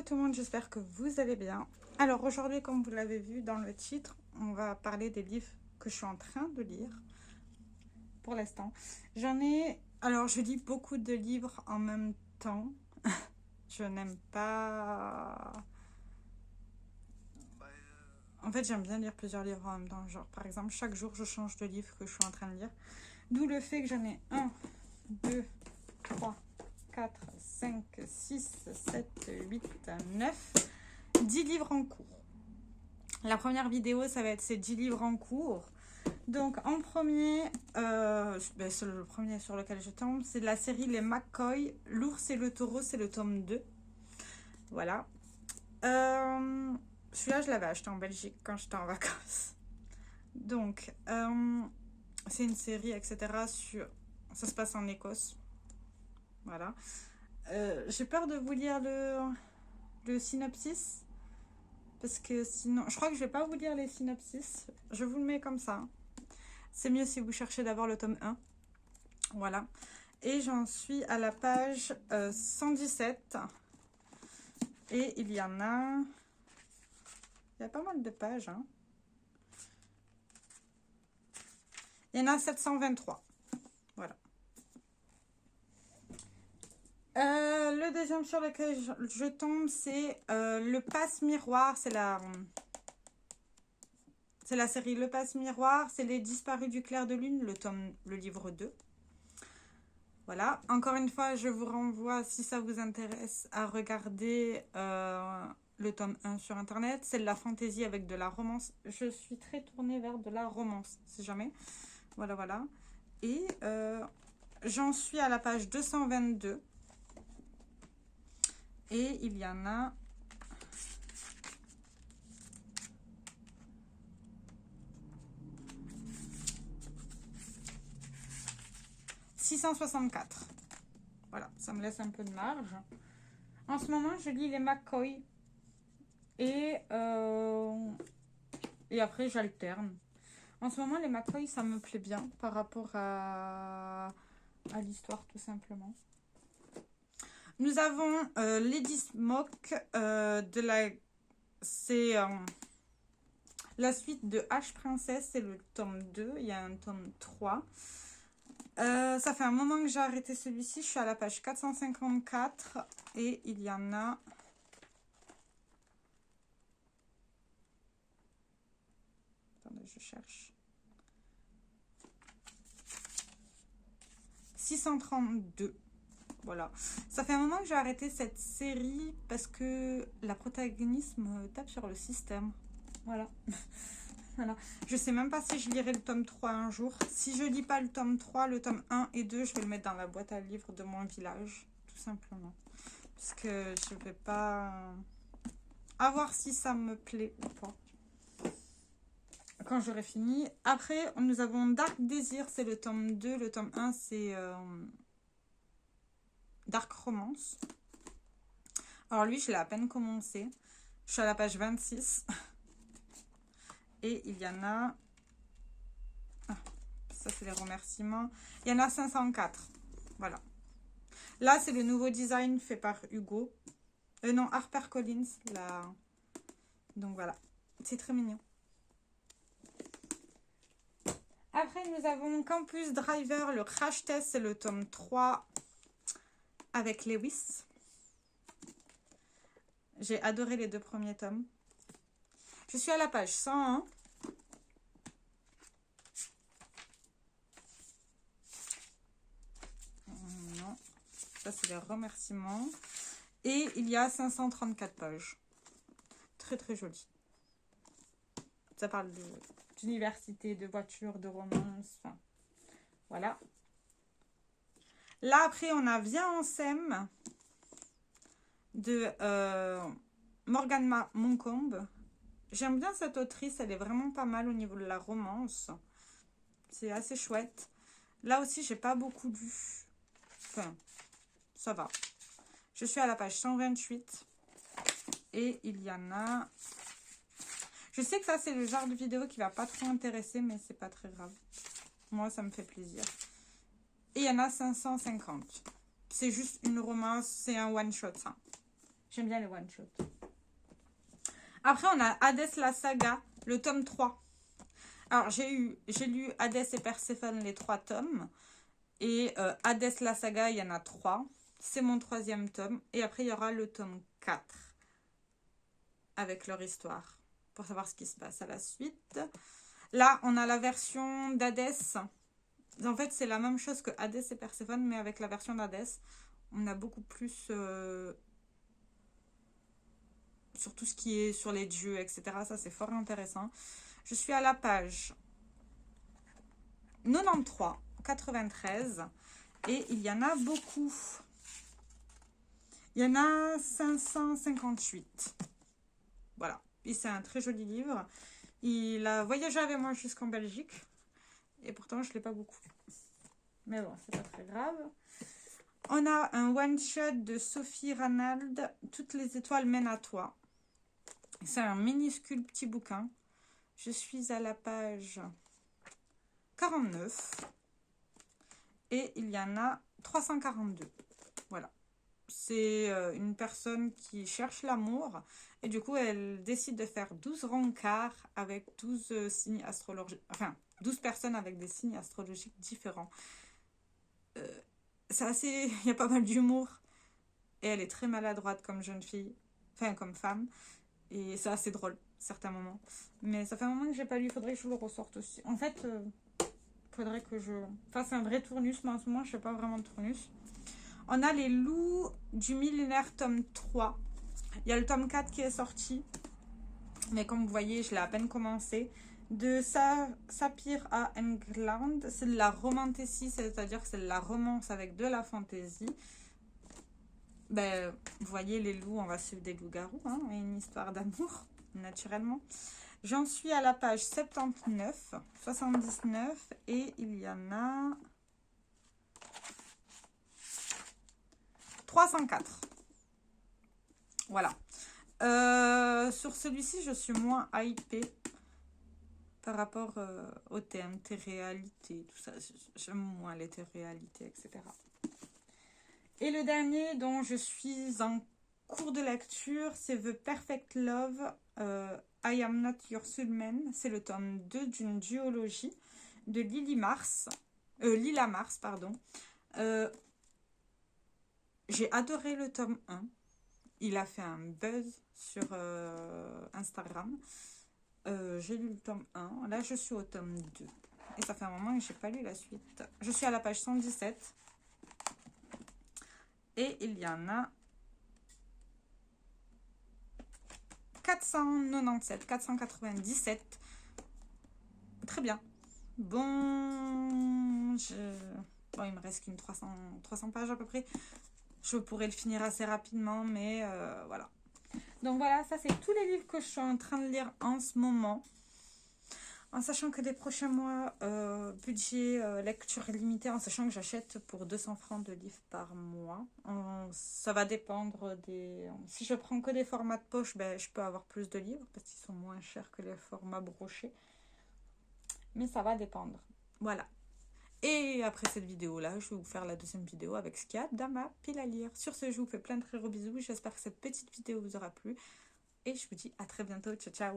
tout le monde, j'espère que vous allez bien. Alors aujourd'hui, comme vous l'avez vu dans le titre, on va parler des livres que je suis en train de lire pour l'instant. Alors je lis beaucoup de livres en même temps. Je n'aime pas... En fait, j'aime bien lire plusieurs livres en même temps. Genre, par exemple, chaque jour, je change de livre que je suis en train de lire. D'où le fait que j'en ai 1, 2, 3, 4, 5, 6, 7, 8, 9, 10 livres en cours. La première vidéo, ça va être ces 10 livres en cours. Donc, en premier, c'est le premier sur lequel je tombe, c'est de la série Les McCoy. L'ours et le taureau, c'est le tome 2. Voilà. Celui-là, je l'avais acheté en Belgique quand j'étais en vacances. Donc, c'est une série, etc. Ça se passe en Écosse. Voilà. J'ai peur de vous lire le synopsis. Parce que sinon, je crois que je vais pas vous lire les synopsis. Je vous le mets comme ça. C'est mieux si vous cherchez d'abord le tome 1. Voilà. Et j'en suis à la page 117. Et il y en a... Il y a pas mal de pages. Hein. Il y en a 723. Voilà. Le deuxième sur lequel je tombe, c'est le passe-miroir. C'est la série Le Passe-Miroir. C'est Les Disparus du clair de lune, le livre 2. Voilà. Encore une fois, je vous renvoie, si ça vous intéresse, à regarder le tome 1 sur Internet. C'est de la fantaisie avec de la romance. Je suis très tournée vers de la romance, si jamais. Voilà, voilà. Et j'en suis à la page 222. Et il y en a... « 664. Voilà, ça me laisse un peu de marge. En ce moment, je lis les McCoy. Et après, j'alterne. En ce moment, les McCoy, ça me plaît bien par rapport à l'histoire, tout simplement. Nous avons Lady Smoke c'est la suite de H Princesse, c'est le tome 2. Il y a un tome 3. Ça fait un moment que j'ai arrêté celui-ci. Je suis à la page 454 et il y en a... Attendez, je cherche. 632. Voilà. Ça fait un moment que j'ai arrêté cette série parce que la protagoniste me tape sur le système. Voilà. Voilà. Je sais même pas si je lirai le tome 3 un jour. Si je lis pas le tome 3, le tome 1 et 2, je vais le mettre dans la boîte à livres de mon village. Tout simplement. Parce que je vais pas... À voir si ça me plaît ou pas. Quand j'aurai fini. Après, nous avons Dark Desire, c'est le tome 2. Le tome 1, c'est... Dark Romance. Alors lui, je l'ai à peine commencé. Je suis à la page 26. Et il y en a... Ah, ça, c'est les remerciements. Il y en a 504. Voilà. Là, c'est le nouveau design fait par Hugo. Non, HarperCollins. Là. Donc voilà. C'est très mignon. Après, nous avons Campus Driver, le crash test. C'est le tome 3 avec Lewis. J'ai adoré les 2 premiers tomes. Je suis à la page 101. Non, ça c'est les remerciements. Et il y a 534 pages. Très très joli. Ça parle d'université, de voiture, de romance. Enfin, voilà. Là après on a Viens en SEM de Morgane Moncombe. J'aime bien cette autrice, elle est vraiment pas mal au niveau de la romance. C'est assez chouette. Là aussi, j'ai pas beaucoup lu. Enfin, ça va. Je suis à la page 128. Et il y en a... Je sais que ça, c'est le genre de vidéo qui va pas trop intéresser, mais c'est pas très grave. Moi, ça me fait plaisir. Et il y en a 550. C'est juste une romance, c'est un one-shot, ça. J'aime bien les one-shots. Après, on a Hades la saga, le tome 3. Alors, j'ai lu Hades et Perséphone, les 3 tomes. Et Hades la saga, il y en a 3. C'est mon 3e tome. Et après, il y aura le tome 4. Avec leur histoire. Pour savoir ce qui se passe à la suite. Là, on a la version d'Hades. En fait, c'est la même chose que Hades et Perséphone, mais avec la version d'Hades. On a beaucoup plus... sur tout ce qui est sur les dieux, etc. Ça, c'est fort intéressant. Je suis à la page 93, 93. Et il y en a beaucoup. Il y en a 558. Voilà. Et c'est un très joli livre. Il a voyagé avec moi jusqu'en Belgique. Et pourtant, je ne l'ai pas beaucoup. Mais bon, c'est pas très grave. On a un one-shot de Sophie Ranald. Toutes les étoiles mènent à toi. C'est un minuscule petit bouquin. Je suis à la page 49. Et il y en a 342. Voilà. C'est une personne qui cherche l'amour. Et du coup, elle décide de faire 12 rencarts avec 12 signes astrologiques. Enfin, 12 personnes avec des signes astrologiques différents. C'est assez... Il y a pas mal d'humour. Et elle est très maladroite comme jeune fille. Enfin, comme femme. Et c'est assez drôle, certains moments. Mais ça fait un moment que j'ai pas lu. Il faudrait que je le ressorte aussi. En fait, faudrait que je fasse un vrai tournus. Mais en ce moment, je fais pas vraiment de tournus. On a les loups du millénaire tome 3. Il y a le tome 4 qui est sorti. Mais comme vous voyez, je l'ai à peine commencé. De Sapir à England. C'est de la romantécie, c'est-à-dire que c'est de la romance avec de la fantaisie. Ben, vous voyez, les loups, on va suivre des loups-garous. Hein, et une histoire d'amour, naturellement. J'en suis à la page 79, 79. Et il y en a 304. Voilà. Sur celui-ci, je suis moins hypée par rapport au thème, réalité, tout ça. J'aime moins les réalités, etc. Et le dernier dont je suis en cours de lecture, c'est The Perfect Love, I Am Not Your Soulmate. C'est le tome 2 d'une duologie de Lila Mars, pardon. J'ai adoré le tome 1. Il a fait un buzz sur Instagram. J'ai lu le tome 1. Là, je suis au tome 2. Et ça fait un moment que je n'ai pas lu la suite. Je suis à la page 117. Et il y en a 497, 497. Très bien. Bon, bon, il me reste qu'une 300 pages à peu près. Je pourrais le finir assez rapidement, mais voilà. Donc voilà, ça c'est tous les livres que je suis en train de lire en ce moment. En sachant que les prochains mois, budget lecture limitée, en sachant que j'achète pour 200 francs de livres par mois. Ça va dépendre des... Si je prends que des formats de poche, ben, je peux avoir plus de livres parce qu'ils sont moins chers que les formats brochés. Mais ça va dépendre. Voilà. Et après cette vidéo-là, je vais vous faire la deuxième vidéo avec ce qu'il y a dans ma pile à lire. Sur ce, je vous fais plein de très gros bisous. J'espère que cette petite vidéo vous aura plu. Et je vous dis à très bientôt. Ciao, ciao.